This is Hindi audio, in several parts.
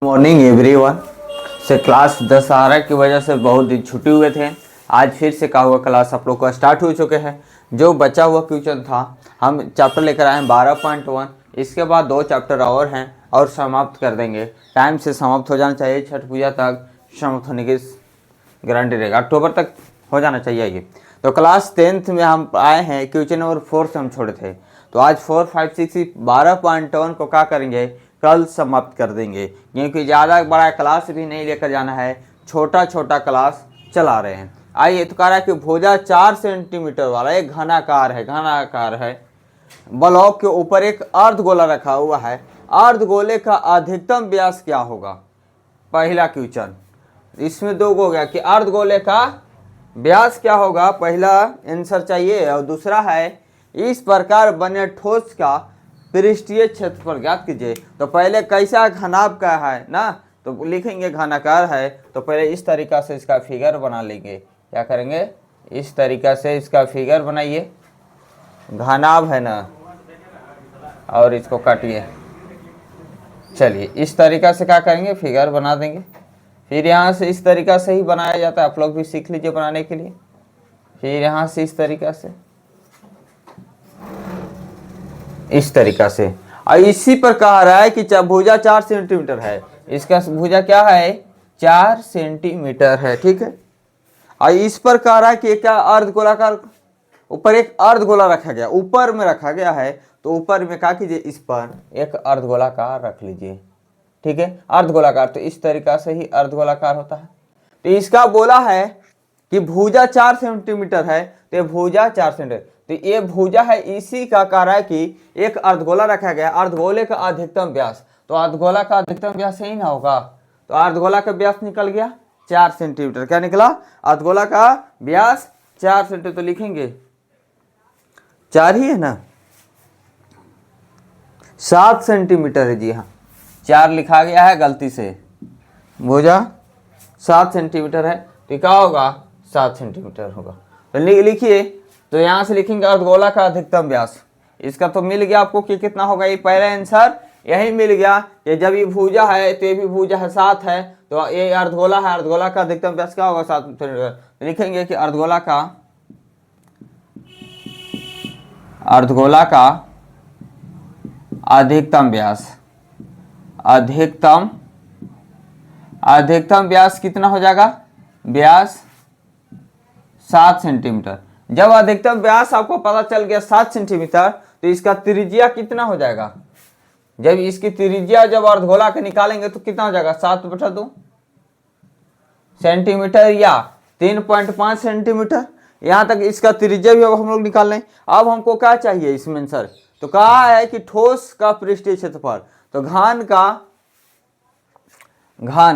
Morning everyone. से क्लास 10 आ रहा की वजह से बहुत दिन छुट्टी हुए थे। आज फिर से का हुआ क्लास आप लोग का स्टार्ट हो चुके हैं। जो बचा हुआ क्वेश्चन था हम चैप्टर लेकर आए हैं 12.1। इसके बाद 2 चैप्टर और हैं और समाप्त कर देंगे। टाइम से समाप्त हो जाना चाहिए, छठ पूजा तक समाप्त होने की गारंटी रहेगा, अक्टूबर तक हो जाना चाहिए ये। तो क्लास 10th में हम आए हैं, क्वेश्चन नंबर 4 से हम छोड़े थे। तो आज 4, 5, 6, 12.1 को क्या करेंगे, कल समाप्त कर देंगे, क्योंकि ज़्यादा बड़ा क्लास भी नहीं लेकर जाना है, छोटा छोटा क्लास चला रहे हैं। आइए, तो कह रहा है कि भुजा 4 सेंटीमीटर वाला एक घनाकार है, ब्लॉक के ऊपर एक अर्धगोला रखा हुआ है। अर्धगोले का अधिकतम व्यास क्या होगा? पहला क्वेश्चन इसमें 2 हो गया कि अर्धगोले का व्यास क्या होगा, पहला आंसर चाहिए। और दूसरा है इस प्रकार बने ठोस का पृष्ठीय क्षेत्रफल ज्ञात कीजिए। तो पहले कैसा घनाभ का है ना, तो लिखेंगे घनाकार है। तो पहले इस तरीका से इसका फिगर बना लेंगे। क्या करेंगे, इस तरीका से इसका फिगर बनाइए। घनाभ है ना, और इसको काटिए। चलिए, इस तरीका से क्या करेंगे, फिगर बना देंगे। फिर यहाँ से इस तरीका से ही बनाया जाता है, आप लोग भी सीख लीजिए बनाने के लिए। फिर यहाँ से इस तरीका से, इस तरीका से। और इसी पर कह रहा है कि भुजा 4 सेंटीमीटर है। इसका भुजा क्या है, 4 सेंटीमीटर है, ठीक है। और इस पर कह रहा है कि क्या अर्धगोलाकार ऊपर एक अर्धगोला रखा गया, ऊपर में रखा गया है। तो ऊपर में क्या कीजिए, इस पर एक अर्धगोलाकार रख लीजिए, ठीक है। अर्धगोलाकार, तो इस तरीका से ही अर्धगोलाकार होता है। तो इसका बोला है कि भुजा 4 सेंटीमीटर है, तो ये भुजा 4 सेंटीमीटर, तो ये भुजा है। इसी का कह रहा है कि एक अर्धगोला रखा गया, अर्धगोले का अधिकतम व्यास। तो अर्धगोला का अधिकतम व्यास यही ना होगा। तो अर्धगोला का व्यास निकल गया 4 सेंटीमीटर। क्या निकला, अर्धगोला का व्यास 4 सेंटीमीटर। तो लिखेंगे 4 ही है ना, 7 सेंटीमीटर है जी हाँ, 4 लिखा गया है गलती से। भुजा 7 सेंटीमीटर है, तो क्या होगा, 7 सेंटीमीटर होगा। तो लिखिए, तो यहाँ से लिखेंगे अर्धगोला का अधिकतम व्यास। इसका तो मिल गया आपको कि कितना होगा, ये पहला आंसर यही मिल गया कि जब ये भुजा है तो ये भी भुजा है 7 है, तो ये अर्धगोला है, अर्धगोला का अधिकतम व्यास क्या होगा, 7 सेंटीमीटर। तो लिखेंगे कि अर्धगोला का अधिकतम व्यास, अधिकतम व्यास कितना हो जाएगा, व्यास 7 सेंटीमीटर। जब अधिकतम व्यास आपको पता चल गया 7 सेंटीमीटर, तो इसका त्रिज्या कितना हो जाएगा। जब इसकी त्रिज्या जब अर्धगोला के निकालेंगे तो कितना हो जाएगा, 7/2 सेंटीमीटर या 3.5 सेंटीमीटर। यहाँ तक इसका त्रिज्या भी अब हम लोग निकाल लें। अब हमको क्या चाहिए इसमें आंसर, तो कहा है कि ठोस का पृष्ठीय क्षेत्रफल। तो घन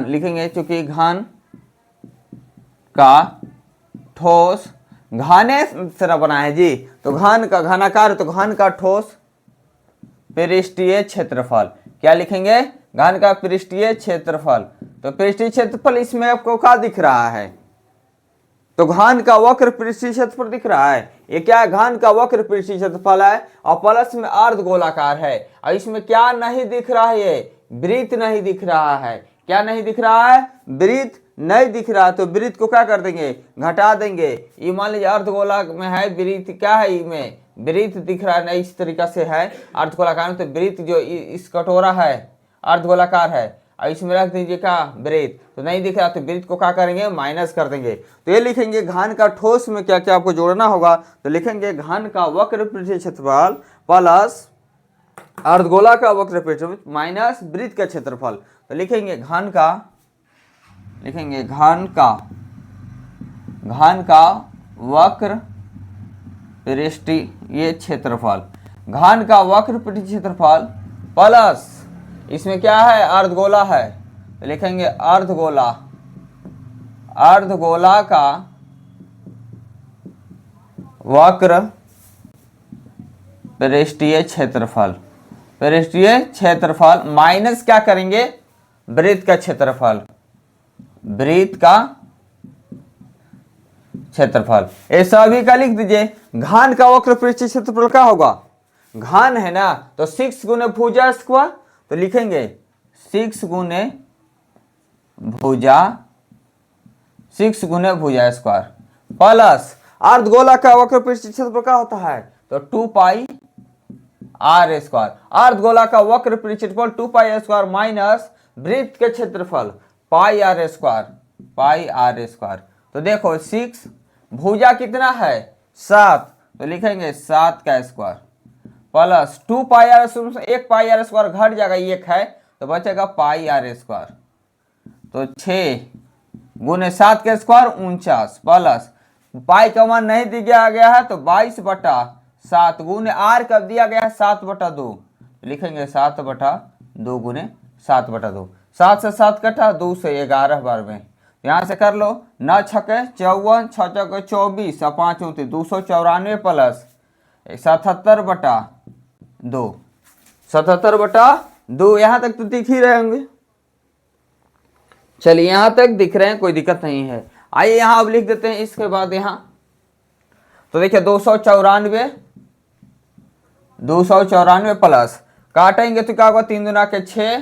लिखेंगे, क्योंकि घन का ठोस, घने से बना है जी, तो घन का घनाकार, तो घन का ठोस पृष्ठीय क्षेत्रफल। क्या लिखेंगे, घन का पृष्ठीय क्षेत्रफल। तो पृष्ठीय क्षेत्रफल इसमें आपको क्या दिख रहा है, तो घन का वक्र पृष्ठीय क्षेत्रफल दिख रहा है। ये क्या है, घन का वक्र पृष्ठीय क्षेत्रफल है, और प्लस में अर्धगोलाकार है। और इसमें क्या नहीं दिख रहा है, ये वृत्त नहीं दिख रहा है। क्या नहीं दिख रहा है, वृत्त नहीं दिख रहा। तो वृत्त को क्या कर देंगे, घटा देंगे। ये मान लीजिए अर्धगोला में है, वृत्त क्या है, इसमें वृत्त दिख रहा है ना, इस तरीका से है अर्धगोलाकार। तो वृत्त जो इस कटोरा है अर्धगोलाकार है, और इसमें रख दीजिए क्या, वृत्त, तो नहीं दिख रहा। तो वृत्त को क्या करेंगे, माइनस कर देंगे। तो ये लिखेंगे घन का ठोस में क्या क्या आपको जोड़ना होगा। तो लिखेंगे घन का वक्र पृष्ठीय क्षेत्रफल प्लस अर्धगोला का वक्र पृष्ठफल माइनस वृत्त का क्षेत्रफल। तो लिखेंगे घन का वक्र पृष्ठीय क्षेत्रफल, घन का वक्र पृष्ठीय क्षेत्रफल प्लस इसमें क्या है, अर्धगोला है। तो लिखेंगे अर्धगोला का वक्र पृष्ठीय क्षेत्रफल माइनस क्या करेंगे, वृत्त का क्षेत्रफल, ये सभी का लिख दीजिए। घन का वक्र पृष्ठीय क्षेत्रफल क्या होगा, घन है ना, तो 6 गुने भुजा स्क्वायर। तो लिखेंगे 6 गुने भुजा 6 गुने भुजा स्क्वायर प्लस अर्धगोला का वक्र पृष्ठ क्षेत्रफल क्या होता है तो 2 पाई आर स्क्वायर। अर्धगोला का वक्र पृष्ठ क्षेत्रफल 2 पाई स्क्वायर माइनस वृत्त के क्षेत्रफल पाई आर स्क्वायर। तो देखो 6 भुजा कितना है 7 तो लिखेंगे 7 का square plus 2 pi r square, 1 pi r square घट जाएगा 1 है तो बचेगा पाई आर स्क्वायर। तो 6 गुने 7 का स्क्वायर 49 प्लस पाई का मान नहीं दिया गया है तो 22/7 गुने आर कब दिया गया है 7/2 लिखेंगे 7/2 गुने 7/2। 7 से 7 कटा 2 से 11 बार में यहाँ से कर लो 9 छके 54 6 चौके 24 और 5 29 294 प्लस 77/2 77/2 यहाँ तक तो दिख ही रहे होंगे। चलिए यहाँ तक दिख रहे हैं कोई दिक्कत नहीं है। आइए यहाँ अब लिख देते हैं इसके बाद यहाँ तो देखिए 294 प्लस काटेंगे तो क्या होगा 3 दूना के 6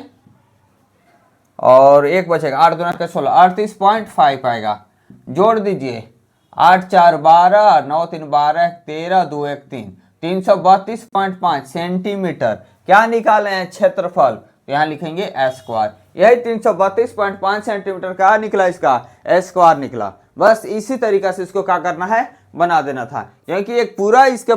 और 1 बचेगा 8 दूना के 16 38.5 आएगा। जोड़ दीजिए 8 4 12 9 3 12 13 2 1 3 332.5 सेंटीमीटर क्या निकाले हैं क्षेत्रफल तो यहाँ लिखेंगे स्क्वायर। यही 332.5 सेंटीमीटर का निकला इसका स्क्वायर निकला। बस इसी तरीका से इसको क्या करना है बना देना था क्योंकि एक पूरा इसका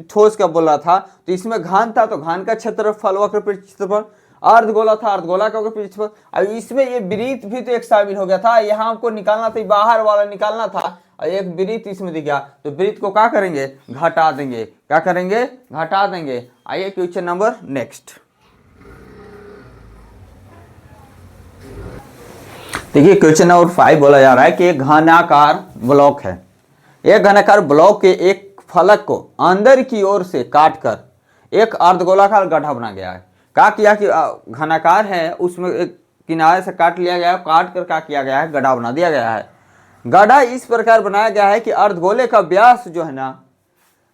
ठोस का बोला था तो इसमें घान था तो घान का क्षेत्रफल वक्र पृष्ठ क्षेत्रफल, अर्धगोला था अर्धगोला का वक्र पृष्ठ क्षेत्रफल। अब इसमें ये वृत्त भी तो एक शामिल हो गया था, यहाँ हमको निकालना था बाहर वाला निकालना था और एक वृत्त इसमें दिख गया तो वृत्त को क्या करेंगे घटा देंगे। क्या करेंगे घटा देंगे। आइए क्वेश्चन नंबर नेक्स्ट। देखिए क्वेश्चन नंबर 5 बोला जा रहा है कि एक घनाकार ब्लॉक है। एक घनाकार ब्लॉक के एक फलक को अंदर की ओर से काटकर एक अर्धगोलाकार गड्ढा बना गया है। क्या किया कि घनाकार है उसमें एक किनारे से काट लिया गया है, काट कर क्या किया गया है गड्ढा बना दिया गया है। गड्ढा इस प्रकार बनाया गया है कि अर्धगोले का व्यास जो है ना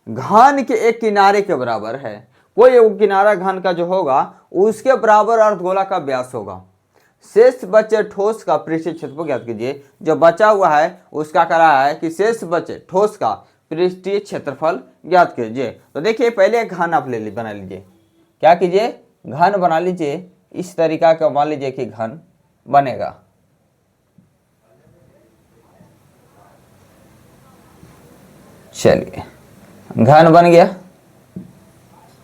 घन के एक किनारे के बराबर है। कोई एक किनारा घन का जो होगा उसके बराबर अर्धगोला का व्यास होगा। शेष बचे ठोस का पृष्ठीय क्षेत्रफल ज्ञात कीजिए। जो बचा हुआ है उसका कह रहा है कि शेष बचे ठोस का पृष्ठीय क्षेत्रफल ज्ञात कीजिए। तो देखिए पहले एक घन आप बना लीजिए। क्या कीजिए घन बना लीजिए। इस तरीका का मान लीजिए कि घन बनेगा। चलिए घन बन गया।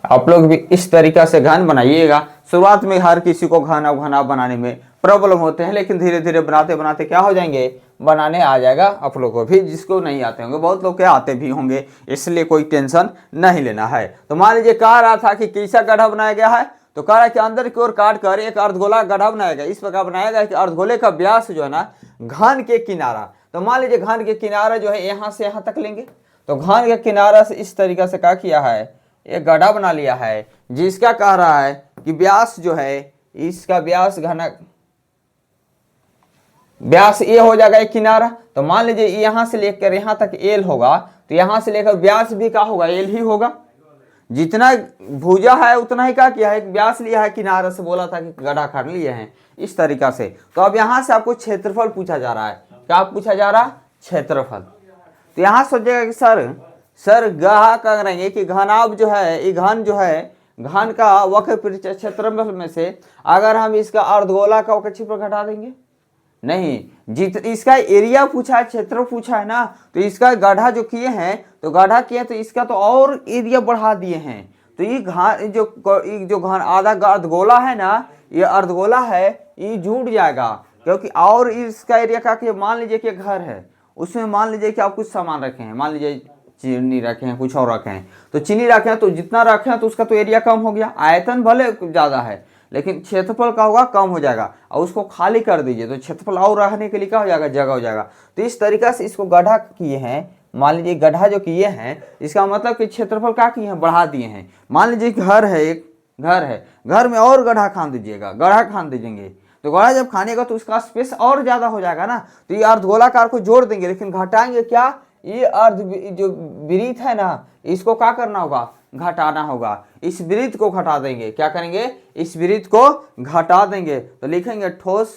आप लोग भी इस तरीका से घन बनाइएगा। शुरुआत में हर किसी को घना घना बनाने में प्रॉब्लम होते हैं लेकिन धीरे धीरे बनाते बनाते क्या हो जाएंगे बनाने आ जाएगा आप लोगों को भी। जिसको नहीं आते होंगे बहुत लोग के आते भी होंगे इसलिए कोई टेंशन नहीं लेना है। तो मान लीजिए कह रहा था कि कैसा गड्ढा बनाया गया है तो कह रहा है कि अंदर की ओर काट कर एक अर्धगोला गड्ढा बनाया गया। इस प्रकार बनाया गया कि अर्धगोले का व्यास जो है ना घन के किनारा। तो मान लीजिए घन के किनारा जो है यहाँ से यहाँ तक लेंगे तो घन के किनारा से इस तरीका से क्या किया है एक गड्ढा बना लिया है जिसका कह रहा है कि व्यास जो है इसका व्यास घना व्यास ए हो जाएगा एक किनारा। तो मान लीजिए यहाँ से लेकर यहाँ तक एल होगा तो यहाँ से लेकर व्यास भी क्या होगा एल ही होगा। जितना भुजा है उतना ही क्या किया है एक व्यास लिया है किनारा से बोला था कि गड्ढा कर लिए हैं इस तरीका से। तो अब यहाँ से आपको क्षेत्रफल पूछा जा रहा है। क्या पूछा जा रहा क्षेत्रफल। तो यहाँ सोचेगा कि सर गहा करेंगे कि घनाभ जो है ये घन जो है घन का वक्र पृष्ठ क्षेत्रफल में से अगर हम इसका अर्धगोला का वक्र क्षेत्रफल घटा देंगे नहीं इसका एरिया पूछा है क्षेत्र पूछा है ना। तो इसका गड्ढा जो किए हैं तो गड्ढा किए तो इसका तो और एरिया बढ़ा दिए हैं। तो ये जो घन आधा अर्धगोला है ना ये अर्धगोला है ये जुड़ जाएगा क्योंकि और इसका एरिया का कि मान लीजिए कि घर है उसमें मान लीजिए कि आप कुछ सामान रखे हैं मान लीजिए चीनी रखे हैं कुछ और रखे हैं तो चीनी रखे हैं तो जितना रखे हैं तो उसका तो एरिया कम हो गया। आयतन भले ज़्यादा है लेकिन क्षेत्रफल का होगा कम हो जाएगा और उसको खाली कर दीजिए तो क्षेत्रफल और रहने के लिए क्या हो जाएगा जगह हो जाएगा। तो इस तरीका से इसको गड्ढा किए हैं। मान लीजिए गड्ढा जो किए हैं इसका मतलब कि क्षेत्रफल क्या किए हैं बढ़ा दिए हैं। मान लीजिए घर है एक घर है घर में और गड्ढा खान दीजिएगा गड्ढा खान दीजिएंगे तो गड्ढा जब खानेगा तो उसका स्पेस और ज़्यादा हो जाएगा ना। तो ये अर्धगोलाकार को जोड़ देंगे लेकिन घटाएंगे क्या ये अर्ध जो वृत्त है ना इसको क्या करना होगा घटाना होगा। इस वृत्त को घटा देंगे। क्या करेंगे इस वृत्त को घटा देंगे। तो लिखेंगे ठोस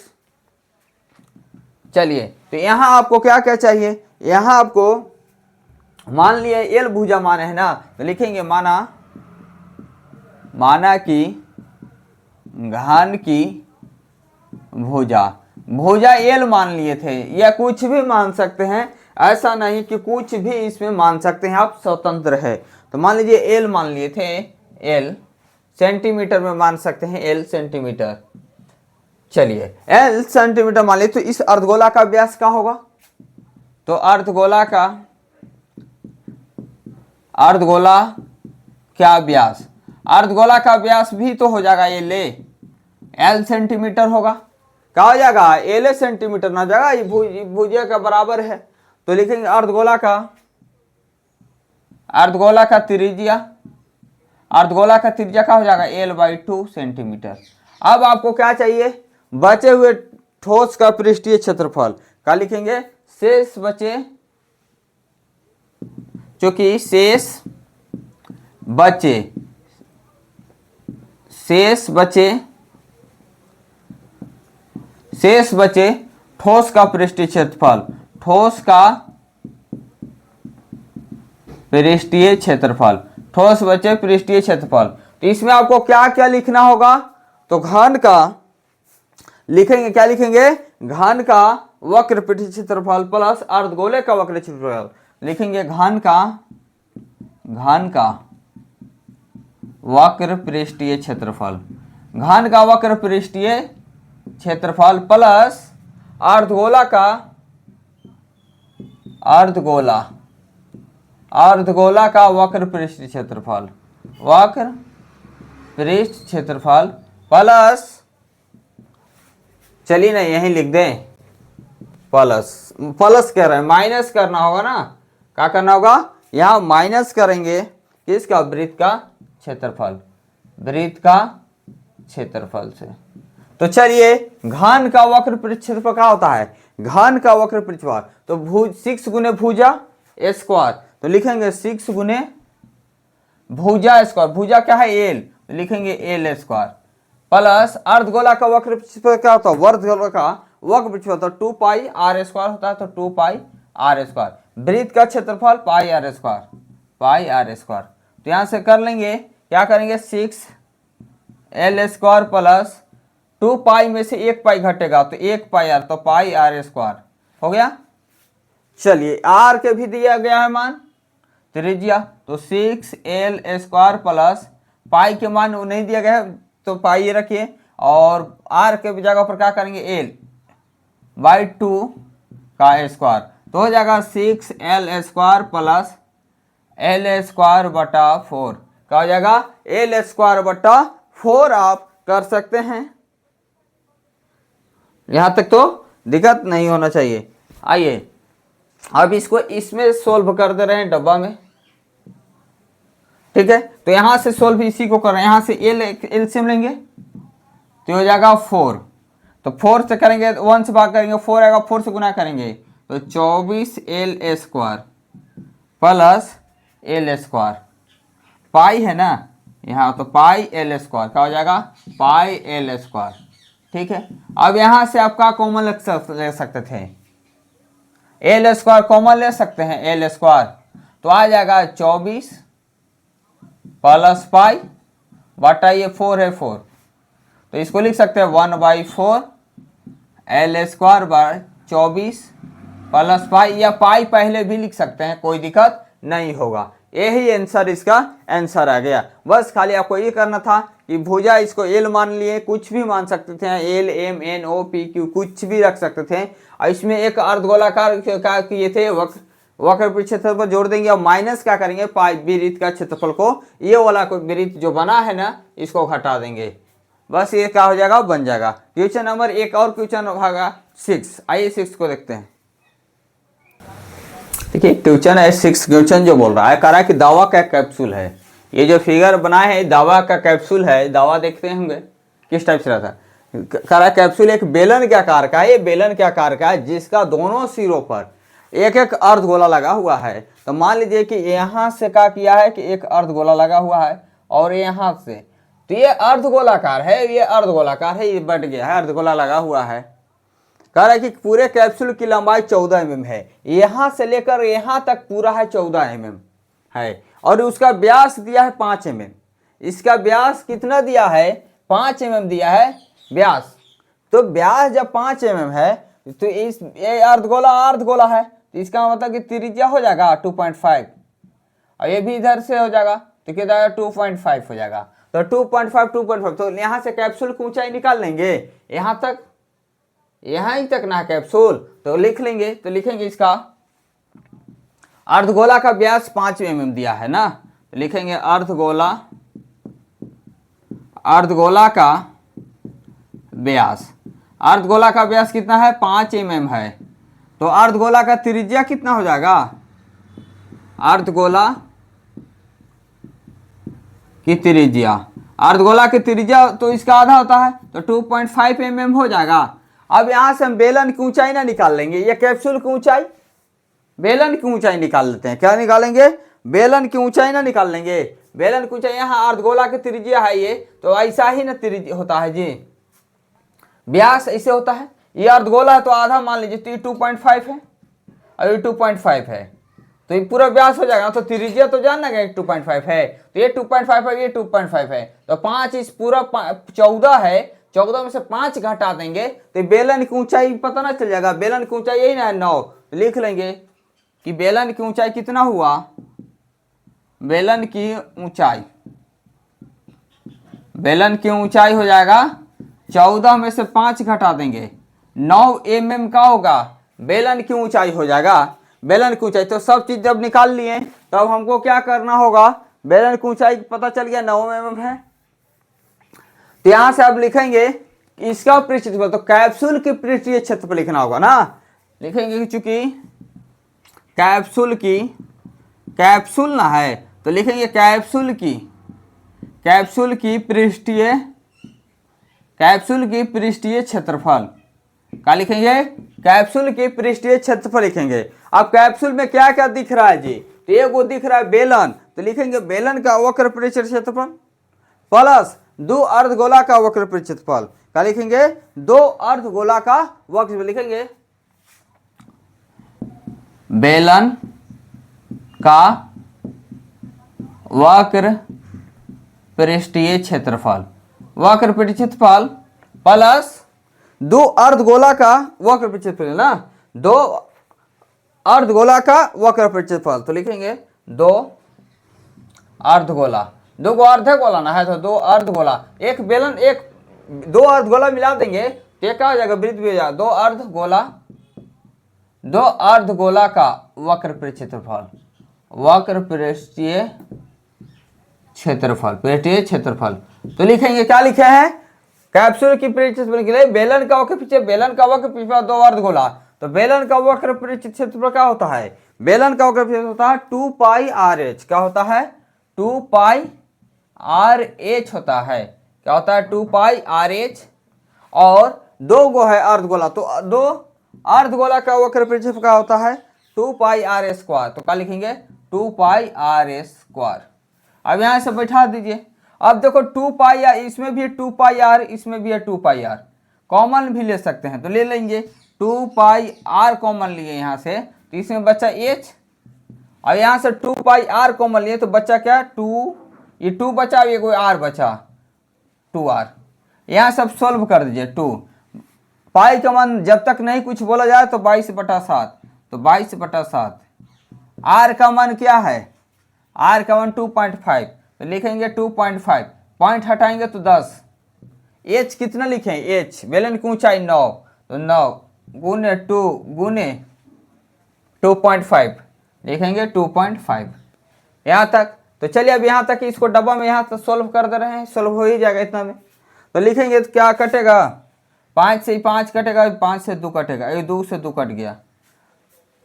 चलिए, तो यहाँ आपको क्या क्या चाहिए, यहाँ आपको मान लिए एल भुजा मान है ना, तो लिखेंगे माना कि घन की भुजा, भुजा एल मान लिए थे, या कुछ भी मान सकते हैं, ऐसा नहीं कि कुछ भी इसमें मान सकते हैं, आप स्वतंत्र है। तो मान लीजिए एल मान लिए थे, एल सेंटीमीटर में मान सकते हैं, एल सेंटीमीटर। चलिए एल सेंटीमीटर मान लिए, तो इस अर्धगोला का व्यास क्या होगा, तो अर्धगोला क्या व्यास, अर्धगोला का व्यास भी तो हो जाएगा एल सेंटीमीटर होगा, क्या हो जाएगा, एल सेंटीमीटर ना जाएगा, ये भुजा का बराबर है। तो लिखेंगे अर्धगोला का त्रिज्या क्या हो जाएगा, L/2 सेंटीमीटर। अब आपको क्या चाहिए, बचे हुए ठोस का पृष्ठीय क्षेत्रफल, क्या लिखेंगे, शेष बचे ठोस का पृष्ठीय क्षेत्रफल, ठोस बचे पृष्ठीय क्षेत्रफल। तो इसमें आपको क्या क्या लिखना होगा, तो घन का लिखेंगे, क्या लिखेंगे, घन का वक्र पृष्ठीय क्षेत्रफल प्लस अर्धगोले का वक्र क्षेत्रफल, लिखेंगे घन का वक्र पृष्ठीय क्षेत्रफल, घन का वक्र पृष्ठीय क्षेत्रफल प्लस अर्धगोला का वक्र पृष्ठ क्षेत्रफल प्लस, चलिए ना यहीं लिख दें, प्लस कह रहे हैं, माइनस करना होगा ना, क्या करना होगा, यहां माइनस करेंगे किसका, वृत्त का क्षेत्रफल से। तो चलिए घन का वक्र पृष्ठ क्षेत्रफल क्या होता है, घन का वक्र पृष्ठफल, तो 6 गुने भुजा स्क्वायर, तो लिखेंगे 6 गुने भुजा स्क्वायर, भुजा क्या है एल, तो लिखेंगे एल स्क्वायर प्लस अर्धगोला का वक्र पृष्ठफल क्या होता है, वर्धगोला का वक्र पृष्ठफल तो 2 पाई आर स्क्वायर होता है, तो 2 पाई आर स्क्वायर, वृत्त का क्षेत्रफल पाई आर स्क्वायर। तो यहां से कर लेंगे, क्या करेंगे, 6 L स्क्वायर प्लस 2 पाई में से 1 पाई घटेगा, तो 1 पाई आर, तो पाई आर स्क्वायर हो गया। चलिए आर के भी दिया गया है मान, त्रिज्या, तो 6L स्क्वायर प्लस पाई के मान नहीं दिया गया है, तो पाई ये रखिए, और आर के जगह पर क्या करेंगे, L/2 का स्क्वायर, तो हो जाएगा 6L square plus L square बटा 4, क्या हो जाएगा, L स्क्वायर बटा 4 आप कर सकते हैं। यहां तक तो दिक्कत नहीं होना चाहिए। आइए अब इसको इसमें सोल्व कर दे रहे हैं डब्बा में, ठीक है, तो यहां से सोल्व इसी को कर रहे हैं, यहां से एलसीएम लेंगे तो हो जाएगा 4, तो 4 से करेंगे 1 से भाग करेंगे 4 आएगा, 4 से गुना करेंगे तो 24L square plus L square, pi है ना यहाँ, तो पाई L स्क्वायर क्या हो जाएगा, पाई L स्क्वायर, ठीक है। अब यहां से आपका कॉमन ले सकते थे, L स्क्वायर कॉमन ले सकते हैं, L स्क्वायर, तो आ जाएगा 24 प्लस पाई बटा ये 4 है 4, तो इसको लिख सकते हैं 1/4 L square by 24 plus pi, या पाई पहले भी लिख सकते हैं, कोई दिक्कत नहीं होगा। यही आंसर, इसका आंसर आ गया। बस खाली आपको ये करना था कि भुजा इसको एल मान लिए, कुछ भी मान सकते थे, L M N O P Q कुछ भी रख सकते थे, और इसमें एक अर्धगोलाकार का किए थे वक्र पृष्ठ क्षेत्रफल पर जोड़ देंगे, और माइनस क्या करेंगे, पाई वृत्त का क्षेत्रफल को, ये वाला वृत्त जो बना है ना इसको घटा देंगे, बस ये क्या हो जाएगा, बन जाएगा। क्वेश्चन नंबर एक और क्वेश्चन होगा 6, आइए 6 को देखते हैं। देखिए क्वेश्चन है 6, क्वेश्चन जो बोल रहा है, कह रहा है कि दवा का कैप्सूल है, ये जो फिगर बनाए है दवा का कैप्सूल है, दवा देखते होंगे किस टाइप से रहता है, कह रहा है कैप्सूल एक बेलन के आकार का है, ये बेलन के आकार का है जिसका दोनों सिरों पर एक एक अर्धगोला लगा हुआ है। तो मान लीजिए कि यहाँ से क्या किया है कि एक अर्धगोला लगा हुआ है, और यहाँ से, तो ये अर्धगोलाकार है, ये अर्धगोलाकार है, ये बट गया है, अर्धगोला लगा हुआ है। कह रहा है कि पूरे कैप्सूल की लंबाई 14 mm है, यहां से लेकर यहां तक पूरा है 14 mm है, और उसका व्यास दिया है 5 mm। इसका व्यास कितना दिया है? 5 mm दिया है व्यास। तो व्यास जब 5 mm है तो इस ये अर्धगोला है, तो इसका मतलब कि त्रिज्या हो जाएगा 2.5, और ये भी इधर से हो जाएगा तो क्या जाएगा 2.5 हो जाएगा। तो 2.5, तो यहाँ से कैप्सूल की ऊंचाई निकाल लेंगे, यहाँ तक, यहाँ ही तक ना कैप्सूल, तो लिख लेंगे, तो लिखेंगे इसका अर्धगोला का व्यास 5 mm दिया है ना, तो लिखेंगे अर्धगोला का व्यास, अर्धगोला का व्यास कितना है? 5 mm है। तो अर्धगोला का त्रिज्या कितना हो जाएगा? अर्धगोला की त्रिज्या तो इसका आधा होता है, तो 2.5 mm हो जाएगा। अब यहां से हम बेलन की ऊंचाई ना निकाल लेंगे, ये कैप्सूल की ऊंचाई, बेलन की ऊंचाई निकाल लेते हैं। क्या निकालेंगे? बेलन की ऊंचाई ना निकाल लेंगे। बेलन की ऊंचाई, यहाँ अर्धगोला की त्रिज्या है ये, तो ऐसा ही ना त्रिज्या होता है जी, व्यास ऐसे होता है। ये अर्धगोला है तो आधा मान लीजिए, तो ये 2.5 है और ये 2.5 है, तो ये पूरा व्यास हो जाएगा। तो त्रिज्या तो जानना गया 2.5 है, तो ये 2.5 है, ये 2.5 है, तो 5 इस पूरा 14 है, 14 में से 5 घटा देंगे तो बेलन की ऊंचाई पता ना चल जाएगा। बेलन की ऊंचाई यही ना 9, तो लिख लेंगे कि बेलन की ऊंचाई कितना हुआ? बेलन की ऊंचाई हो जाएगा 14 में से 5 घटा देंगे, 9 mm का होगा बेलन की ऊंचाई हो जाएगा। बेलन की ऊंचाई, तो सब चीज जब निकाल लिए तो अब हमको क्या करना होगा? बेलन की ऊंचाई पता चल गया 9 mm है, तो यहां से अब लिखेंगे इसका पृष्ठ क्षेत्रफल, तो कैप्सूल की पृष्ठीय क्षेत्रफल लिखना होगा ना, लिखेंगे चूंकि कैप्सूल ना है तो लिखेंगे कैप्सूल की पृष्ठीय क्षेत्रफल। क्या लिखेंगे? कैप्सूल की पृष्ठीय क्षेत्रफल लिखेंगे। अब कैप्सूल में क्या क्या दिख रहा है जी? तो एक वो दिख रहा है बेलन, तो लिखेंगे बेलन का वक्र पृष्ठीय क्षेत्रफल प्लस 2 अर्धगोला का वक्र पृष्ठीय क्षेत्रफल। क्या लिखेंगे? 2 अर्धगोला का वक्र, लिखेंगे बेलन का वक्र पृष्ठीय क्षेत्रफल प्लस 2 अर्धगोला का वक्र पृष्ठीय क्षेत्रफल ना, 2 अर्धगोला का वक्र पृष्ठीय क्षेत्रफल, तो लिखेंगे 2 अर्धगोला, 2 को अर्धगोला ना है तो 2 अर्धगोला, एक बेलन एक 2 अर्धगोला मिला देंगे तो ये क्या हो जाएगा? वृत्त भी हो जाएगा। 2 अर्धगोला का वक्र पृष्ठीय क्षेत्रफल, तो लिखेंगे क्या लिखे हैं? कैप्सूल की पृष्ठीय क्षेत्रफल के लिए बेलन का वक्र पृष्ठफल 2 अर्धगोला, तो बेलन का वक्र पृष्ठीय क्षेत्रफल क्या होता है? बेलन का वक्र पृष्ठफल होता है 2πRh। क्या होता है? 2πRh होता है। क्या होता है? 2πRh, और 2 गो है अर्धगोला, तो 2 अर्धगोला का वक्र पृष्ठफल क्या होता है? 2πr²। तो क्या लिखेंगे? 2πr²। अब यहां से बैठा दीजिए। अब देखो 2πr, इसमें भी है 2πr, इसमें भी है 2πr, कॉमन भी ले सकते हैं तो ले लेंगे। 2πr कॉमन लिए यहाँ से, तो इसमें बचा h, और यहाँ से 2πr कॉमन लिए तो बचा क्या? 2, ये 2 बचा, ये कोई r बचा 2r। यहाँ सब सोल्व कर दीजिए। 2 पाई का मान जब तक नहीं कुछ बोला जाए तो 22/7, तो 22/7। r का मान क्या है? r का मान 2.5, तो लिखेंगे 2.5, पॉइंट हटाएंगे तो 10। h कितना लिखें? h बेलन की ऊंचाई 9, तो 9 गुने 2 गुने 2.5, लिखेंगे 2.5 यहाँ तक। तो चलिए अब यहाँ तक इसको डब्बा में यहाँ तक सोल्व कर दे रहे हैं, सोल्व हो ही जाएगा इतना में। तो लिखेंगे तो क्या कटेगा? 5 से 5 कटेगा, 5 से 2 कटेगा, ये 2 से 2 कट गया।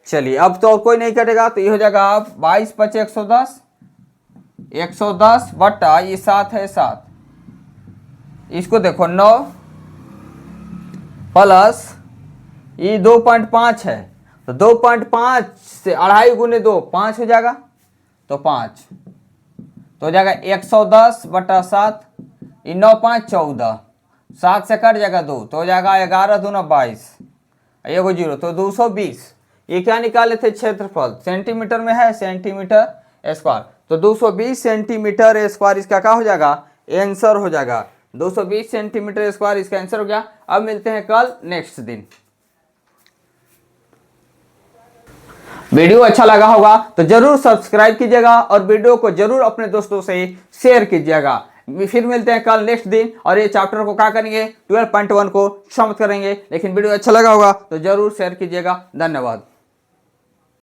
चलिए अब तो कोई नहीं कटेगा, तो ये हो जाएगा आप 22 × 5 = 110 बटा ये 7 है 7, इसको देखो 9 प्लस ये 2.5 है, तो 2.5 से 2.5 गुने 2 5 हो जाएगा, तो 5 तो हो जाएगा 110/7, ये 9 × 5 = 14, 7 से कट जाएगा 2, तो हो जाएगा 11×2 = 22, ये को 0, तो 220। ये क्या निकाले थे क्षेत्रफल, सेंटीमीटर में है, सेंटीमीटर स्क्वायर, तो 220 सेंटीमीटर स्क्वायर इसका क्या हो जाएगा, आंसर हो जाएगा। 220 सेंटीमीटर स्क्वायर इसका आंसर हो गया। अब मिलते हैं कल नेक्स्ट दिन। वीडियो अच्छा लगा होगा तो जरूर सब्सक्राइब कीजिएगा और वीडियो को जरूर अपने दोस्तों से शेयर कीजिएगा। फिर मिलते हैं कल नेक्स्ट दिन, और ये चैप्टर को क्या करेंगे, 12.1 को समाप्त करेंगे। लेकिन वीडियो अच्छा लगा होगा तो जरूर शेयर कीजिएगा। धन्यवाद।